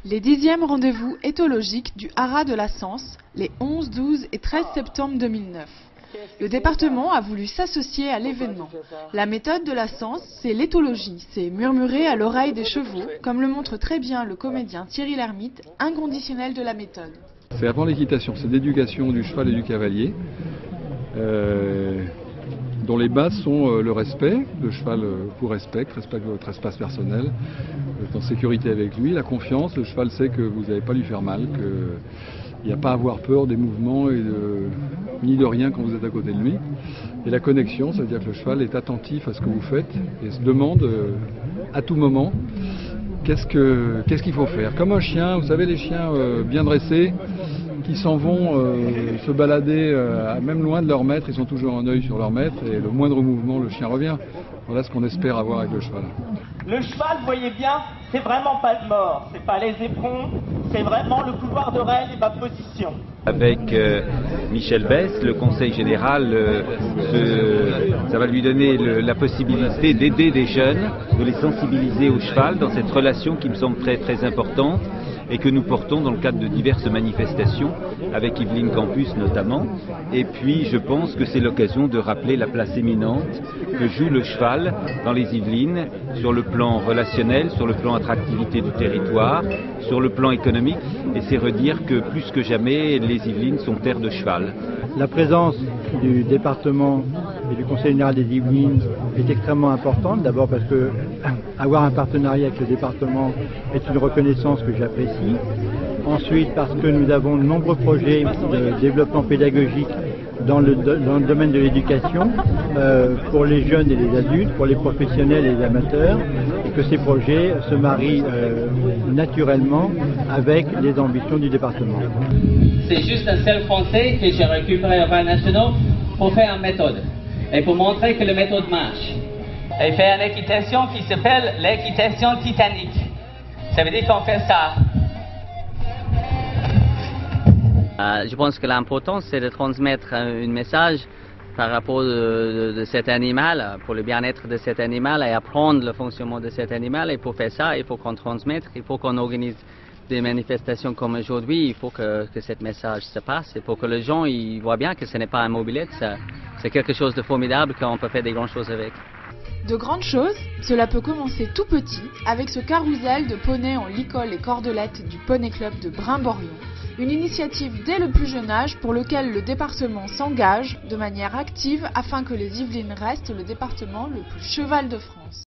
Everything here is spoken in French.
Les 10e rendez-vous éthologiques du Haras de la Sens, les 11, 12 et 13 septembre 2009. Le département a voulu s'associer à l'événement. La méthode de la Sens, c'est l'éthologie, c'est murmurer à l'oreille des chevaux, comme le montre très bien le comédien Thierry Lhermitte, inconditionnel de la méthode. C'est avant l'équitation, c'est l'éducation du cheval et du cavalier, dont les bases sont le respect, le cheval vous respecte votre espace personnel, vous êtes en sécurité avec lui, la confiance, le cheval sait que vous n'allez pas lui faire mal, qu'il n'y a pas à avoir peur des mouvements ni de rien quand vous êtes à côté de lui. Et la connexion, ça veut dire que le cheval est attentif à ce que vous faites et se demande à tout moment qu'est-ce qu'il faut faire. Comme un chien, vous savez les chiens bien dressés, qui s'en vont se balader même loin de leur maître, ils sont toujours un œil sur leur maître et le moindre mouvement, le chien revient. Voilà ce qu'on espère avoir avec le cheval. Le cheval, vous voyez bien, c'est vraiment pas le mort, c'est pas les éperons, c'est vraiment le couloir d'oreille et ma position. Avec Michel Besse, le conseil général, ça va lui donner la possibilité d'aider des jeunes, de les sensibiliser au cheval dans cette relation qui me semble très très importante et que nous portons dans le cadre de diverses manifestations, avec Yvelines Campus notamment. Et puis je pense que c'est l'occasion de rappeler la place éminente que joue le cheval dans les Yvelines, sur le plan relationnel, sur le plan attractivité du territoire, sur le plan économique, et c'est redire que plus que jamais, les Yvelines sont terre de cheval. La présence du département et du Conseil général des Yvelines est extrêmement importante, d'abord parce que avoir un partenariat avec le département est une reconnaissance que j'apprécie. Ensuite parce que nous avons de nombreux projets de développement pédagogique dans le domaine de l'éducation pour les jeunes et les adultes, pour les professionnels et les amateurs, et que ces projets se marient naturellement avec les ambitions du département. C'est juste un seul français que j'ai récupéré au Vins nationaux pour faire une méthode et pour montrer que la méthode marche. Et faire une équitation qui s'appelle l'équitation titanique. Ça veut dire qu'on fait ça. Je pense que l'important c'est de transmettre un message par rapport de cet animal, pour le bien-être de cet animal et apprendre le fonctionnement de cet animal. Et pour faire ça, il faut qu'on transmette, il faut qu'on organise des manifestations comme aujourd'hui, il faut que ce message se passe et pour que les gens ils voient bien que ce n'est pas un mobilette, c'est quelque chose de formidable qu'on peut faire des grandes choses avec. De grandes choses, cela peut commencer tout petit avec ce carrousel de poneys en licol et cordelettes du Poney Club de Brimborion. Une initiative dès le plus jeune âge pour lequel le département s'engage de manière active afin que les Yvelines restent le département le plus cheval de France.